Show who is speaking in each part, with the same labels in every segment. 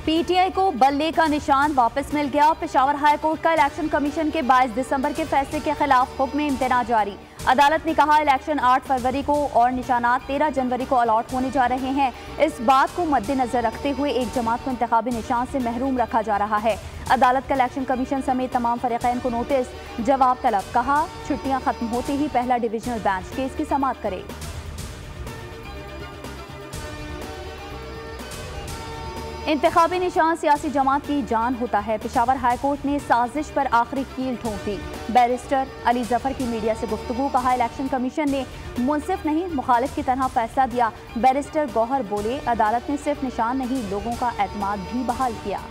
Speaker 1: PTI को बल्ले का निशान वापस मिल गया। पेशावर हाई कोर्ट का इलेक्शन कमीशन के 22 दिसंबर के फैसले के खिलाफ हुक्म इम्तना जारी। अदालत ने कहा इलेक्शन 8 फरवरी को और निशानात 13 जनवरी को अलॉट होने जा रहे हैं। इस बात को मद्देनजर रखते हुए एक जमात को इंतखाबी निशान से महरूम रखा जा रहा है। अदालत का इलेक्शन कमीशन समेत तमाम फरीकैन को नोटिस जवाब तलब। कहा छुट्टियां खत्म होते ही पहला डिविजनल बेंच केस की समाअत करे। इंतखाबी निशान सियासी जमात की जान होता है। पेशावर हाई कोर्ट ने साजिश पर आखिरी कील ठोक दी। बैरिस्टर अली जफर की मीडिया से गुफ्तगू। कहा इलेक्शन कमीशन ने मुंसिफ नहीं मुखालिफ की तरह फैसला दिया। बैरिस्टर गौहर बोले अदालत ने सिर्फ निशान नहीं लोगों का एतमाद भी बहाल किया।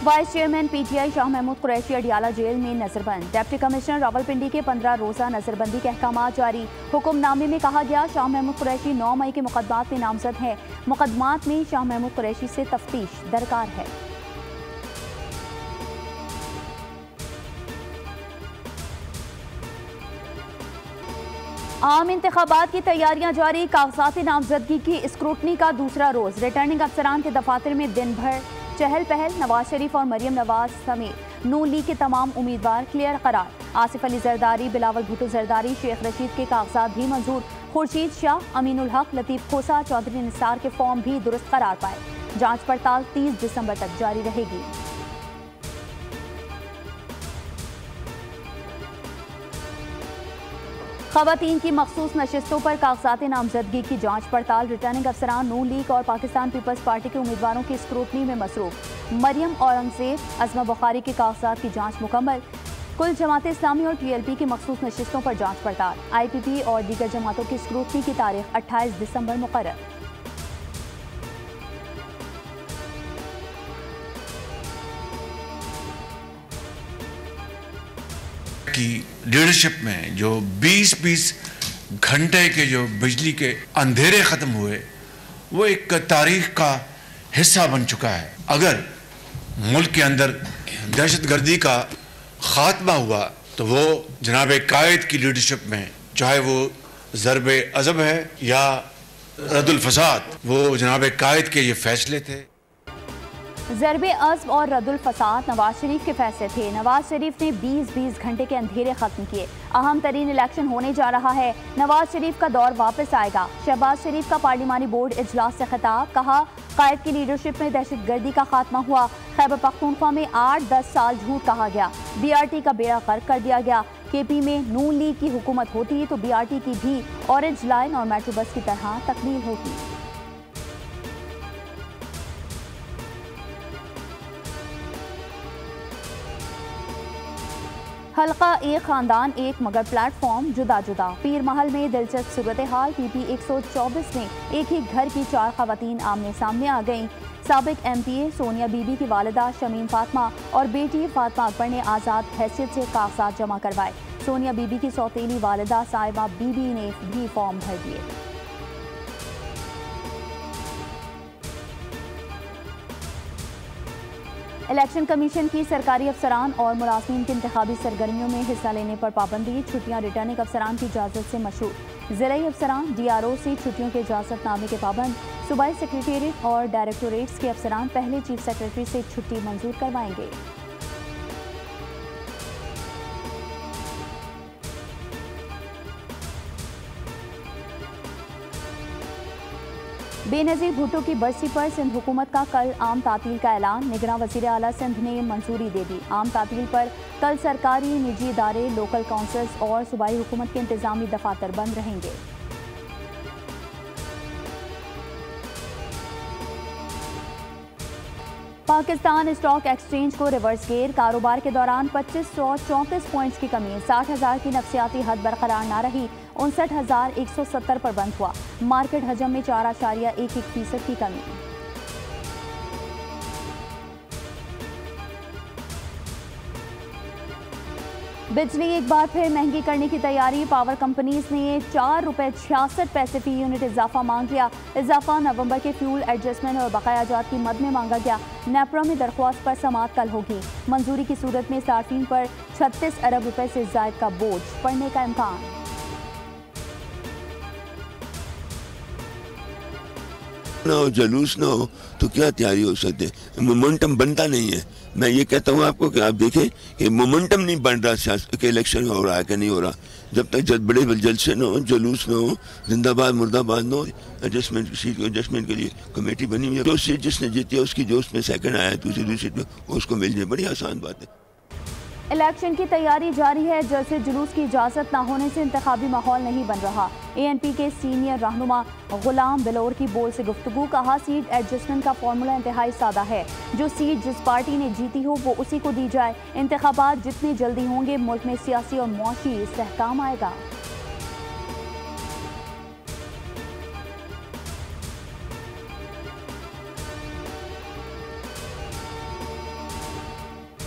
Speaker 1: Vice chairman PTI Shah Mahmood Qureshi Adiala jail में नजरबंद। डिप्टी कमिश्नर रावलपिंडी के 15 रोजा नजरबंदी के अहकामात जारी। हुक्मनामे में कहा गया शाह महमूद कुरैशी 9 मई के मुकदमात में नामजद हैं। मुकदमात में शाह महमूद कुरैशी से तफ्तीश दरकार है। आम इंतखाबात की तैयारियां जारी। कागजाती नामजदगी की स्क्रूटनी का दूसरा रोज। रिटर्निंग अफसरान के दफातर में दिन भर चहल पहल। नवाज शरीफ और मरियम नवाज समेत नून लीग के तमाम उम्मीदवार क्लियर करार। आसिफ अली जरदारी, बिलावल भुट्टो जरदारी, शेख रशीद के कागजात भी मंजूर। खुर्शीद शाह, अमीनुल हक, लतीफ खोसा, चौधरी निसार के फॉर्म भी दुरुस्त करार पाए। जांच पड़ताल 30 दिसंबर तक जारी रहेगी। खवातीन की मखसूस नशिस्तों पर कागजात नामजदगी की जांच पड़ताल। रिटर्निंग अफसरान नून लीग और पाकिस्तान पीपल्स पार्टी के उम्मीदवारों की स्क्रूटनी में मसरूफ। मरियम औरंगजेब, अज़मा बुखारी के कागजात की जांच मुकम्मल। कुल जमात इस्लामी और टीएलपी की मखसूस नशिस्तों पर जांच पड़ताल। आईपीपी और दीगर जमातों की स्क्रूटनी की तारीख 28 दिसंबर मुकर्रर।
Speaker 2: की लीडरशिप में जो 20-20 घंटे के जो बिजली के अंधेरे खत्म हुए वो एक तारीख का हिस्सा बन चुका है। अगर मुल्क के अंदर दहशतगर्दी का खात्मा हुआ तो वो जनाब कायद की लीडरशिप में, चाहे वो ज़रबे अज़ब है या रद्दुल फसाद, वो जनाब कायद के ये फैसले थे।
Speaker 1: ज़रबे अज़्ब और रद्दुल फसाद नवाज शरीफ के फैसले थे। नवाज शरीफ ने 20-20 घंटे के अंधेरे खत्म किए। अहम तरीन इलेक्शन होने जा रहा है। नवाज शरीफ का दौर वापस आएगा। शहबाज शरीफ का पार्लिमानी बोर्ड इजलास से खिताब। कहा कायद की लीडरशिप में दहशतगर्दी का खात्मा हुआ। खैबर पख्तूनख्वा में 8-10 साल झूठ कहा गया। बीआरटी का बेड़ा गर्क कर दिया गया। केपी में नून लीग की हुकूमत होती तो बीआरटी की भी ऑरेंज लाइन और मेट्रो बस की तरह तकमील होती। हल्का एक खानदान एक मगर प्लेटफॉर्म जुदा जुदा। पीर महल में दिलचस्प सूरत हाल। पीपी 124 में एक ही घर की 4 खवातीन आमने सामने आ गईं। साबिक एमपीए सोनिया बीबी की वालिदा शमीम फातिमा और बेटी फातिमा अकबर ने आज़ाद हैसियत से कागजात जमा करवाए। सोनिया बीबी की सौतेली वालिदा साहिबा बीबी ने भी फॉर्म भर दिए। इलेक्शन कमीशन की सरकारी अफसरान और मुलाजमीन की इंतखाबी सरगर्मियों में हिस्सा लेने पर पाबंदी। छुट्टियां रिटर्निंग अफसरान की इजाज़त से मशरूत। ज़िलाई अफसरान डीआरओ से छुट्टियों के इजाज़तनामे के पाबंद। सूबाई सेक्रेटेरिएट और डायरेक्टोरेट्स के अफसरान पहले चीफ सेक्रेटरी से छुट्टी मंजूर करवाएंगे। बेनज़ीर भुट्टो की बरसी पर सिंध हुकूमत का कल आम तातील का ऐलान। निगरां वज़ीर आला सिंध ने मंजूरी दे दी। आम तातील पर कल सरकारी, निजी इदारे, लोकल काउंसिल्स और सूबाई हुकूमत के इंतजामी दफातर बंद रहेंगे। पाकिस्तान स्टॉक एक्सचेंज को रिवर्स गेयर। कारोबार के दौरान 2534 पॉइंट्स की कमी। 60,000 की नफसियाती हद बरकरार न रही। 59,170 पर बंद हुआ। मार्केट हजम में 4.11% की कमी। बिजली एक बार फिर महंगी करने की तैयारी। पावर कंपनीज ने ₹4.66 फी यूनिट इजाफा मांग लिया। इजाफा नवंबर के फ्यूल एडजस्टमेंट और बकायाजात की मद में मांगा गया। नेपरा में दरख्वास्त पर समाअत कल होगी। मंजूरी की सूरत में सार्फिन पर 36 अरब रुपए से ज़ायद का बोझ पड़ने का इम्कान।
Speaker 3: ना हो, जुलूस ना हो तो क्या तैयारी हो सकती है? मोमेंटम बनता नहीं है। मैं ये कहता हूँ आपको कि आप देखें कि मोमेंटम नहीं बन रहा सियासत के, इलेक्शन हो रहा है कि नहीं हो रहा। जब तक बड़े जलसे ना हो, जुलूस ना हो, जिंदाबाद मुर्दाबाद ना हो, एडजस्टमेंट सीट एडजस्टमेंट के लिए कमेटी बनी हुई है। जो सीट जिसने जीती है उसकी जो उसमें सेकंड आया है दूसरी सीट में उसको मिल जाए, बड़ी आसान बात है।
Speaker 1: इलेक्शन की तैयारी जारी है। जल्द से जुलूस की इजाज़त न होने से इंतखाबी माहौल नहीं बन रहा। ANP के सीनियर रहनुमा गुलाम बिलोर की बोल से गुफ्तगू, कहा सीट एडजस्टमेंट का फॉर्मूला इंतहाई सादा है। जो सीट जिस पार्टी ने जीती हो वो उसी को दी जाए। इंतखाबात जितने जल्दी होंगे मुल्क में सियासी और मुआशी इस्तेहकाम आएगा।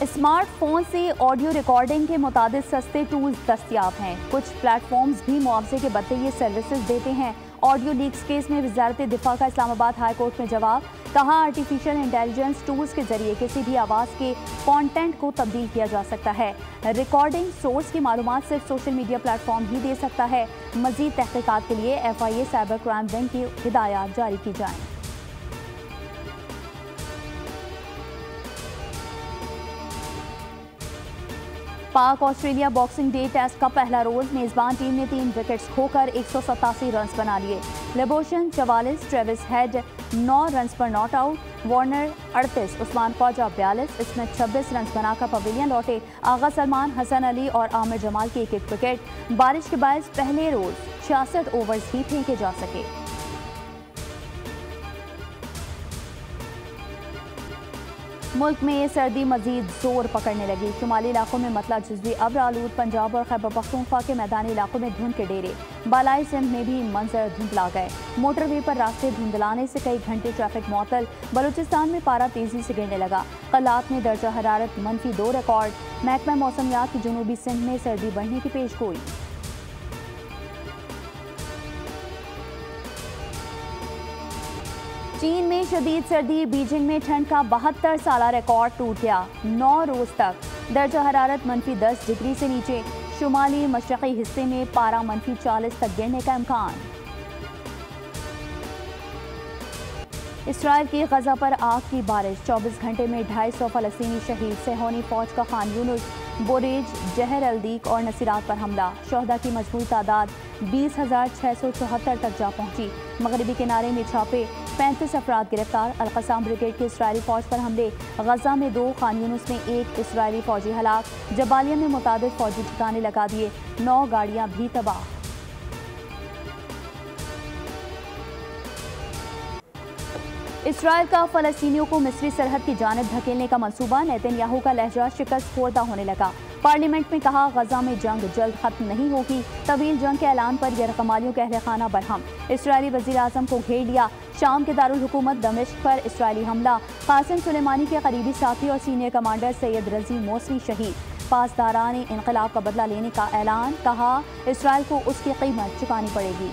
Speaker 1: स्मार्टफोन से ऑडियो रिकॉर्डिंग के मुताबिक सस्ते टूल्स दस्तयाब हैं। कुछ प्लेटफॉर्म्स भी मुआवजे के बदले ये सर्विसेज देते हैं। ऑडियो लीक्स केस में वजारत दिफा का इस्लामाबाद हाई कोर्ट में जवाब, कहा आर्टिफिशियल इंटेलिजेंस टूल्स के जरिए किसी भी आवाज़ के कंटेंट को तब्दील किया जा सकता है। रिकॉर्डिंग सोर्स की मालूमात सिर्फ सोशल मीडिया प्लेटफॉर्म ही दे सकता है। मज़ीद तहकीकात के लिए FIA साइबर क्राइम विंग की हिदायत जारी की जाएँ। पाक ऑस्ट्रेलिया बॉक्सिंग डे टेस्ट का पहला रोज मेजबान टीम ने 3 विकेट्स खोकर 187 रन बना लिए। लेबोशन 44, ट्रेविस हेड 9 रन पर not out, Warner 38, Usman Khawaja 42, इसमें 26 रन बनाकर पवेलियन लौटे। आगा सलमान, हसन अली और आमिर जमाल की एक विकेट। बारिश के बायस पहले रोज 66 ओवर्स ही फेंके जा सके। मुल्क में ये सर्दी मजीद जोर पकड़ने लगी। शुमाली इलाकों में मतला जुज़वी अब्र आलूद, पंजाब और खैबर पख्तूनख्वा के मैदानी इलाकों में धुंध के डेरे। बालाई सिंध में भी मंजर धुंधला गए। मोटरवे पर रास्ते धुंधलाने से कई घंटे ट्रैफिक मुअत्तल। बलूचिस्तान में पारा तेजी से गिरने लगा। कलात में दर्जा हरारत -2 रिकॉर्ड। महकमा मौसमियात की जनूबी सिंध में सर्दी बढ़ने की पेशगोई। चीन में शदीद सर्दी, बीजिंग में ठंड का 72 साला रिकॉर्ड टूट गया। 9 रोज तक दर्जा हरारत -10 डिग्री से नीचे। शुमाली मशरक़ी हिस्से में पारा -40 तक गिरने का इम्कान। इसराइल की गजा पर आग की बारिश, 24 घंटे में 250 फलस्तीनी शहीद। सेहोनी फौज का खान यूनुस, बोरेज, जहर अल्दीक और नसीरात पर हमला। शोहदा की मजबूत तादाद 20,674 तक जा पहुंची। मगरबी किनारे में छापे, 35 अफराद गिरफ्तार। अल-क़साम ब्रिगेड के इसराइली फौज पर हमले। गजा में 2, खान यूनुस में 1 इसराइली फौजी हलाक। जबालिया में मुताबिक फौजी ठिकाने लगा दिए। 9 गाड़ियां भी तबाह। इसराइल का फ़लस्तीनियों को मिस्री सरहद की जानिब धकेलने का मंसूबा। नेतन्याहू का लहजा शिकस्त खोरदा होने लगा। पार्लियामेंट में कहा गजा में जंग जल्द खत्म नहीं होगी। तवील जंग के ऐलान पर यरगमालियों के अहले खाना बरहम। इसराइली वज़ीर आज़म को घेर लिया। शाम के दारुल हुकूमत दमिश्क पर इसराइली हमला। कासिम सुलेमानी के करीबी साथी और सीनियर कमांडर सैयद रजी मौसवी शहीद। पासदारान इनकलाब का बदला लेने का ऐलान। कहा इसराइल को उसकी कीमत चुकानी पड़ेगी।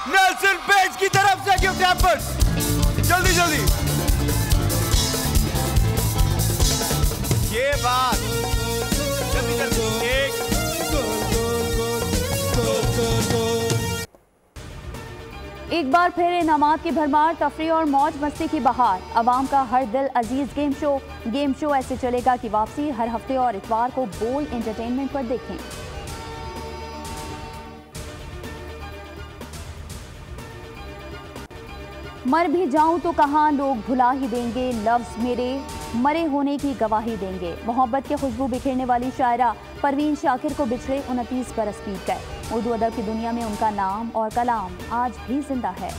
Speaker 4: नेल्सन पेज की तरफ से गिफ्ट हैम्पर, जल्दी जल्दी। ये बात जल्दी जल्दी।
Speaker 1: एक बार फिर इनामात की भरमार, तफरी और मौज मस्ती की बहार। अवाम का हर दिल अजीज गेम शो ऐसे चलेगा की वापसी। हर हफ्ते और इतवार को बोल्ड एंटरटेनमेंट पर देखें। मर भी जाऊं तो कहाँ लोग भुला ही देंगे, लफ्ज़ मेरे मरे होने की गवाही देंगे। मोहब्बत की खुशबू बिखेरने वाली शायरा परवीन शाकिर को बिछड़े 29 बरस बीत गए। उर्दू अदब की दुनिया में उनका नाम और कलाम आज भी जिंदा है।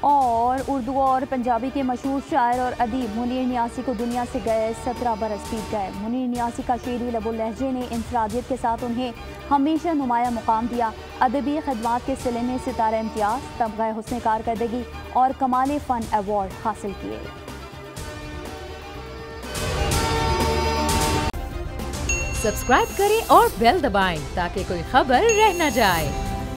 Speaker 1: और उर्दू और पंजाबी के मशहूर शायर और अदीब मुनीर नियासी को दुनिया से गए 17 बरस बीत गए। मुनीर नियासी का शेरी लबो लहजे ने इंफरादियत के साथ उन्हें हमेशा नुमाया मुकाम दिया। अदबी खदमात के सिले में सितारा इम्तियाज, तमग़ा हुस्न कारकर्दगी और कमाल फ़न अवार्ड हासिल किए।
Speaker 5: सब्सक्राइब करें और बेल दबाएं ताकि कोई खबर रह न जाए।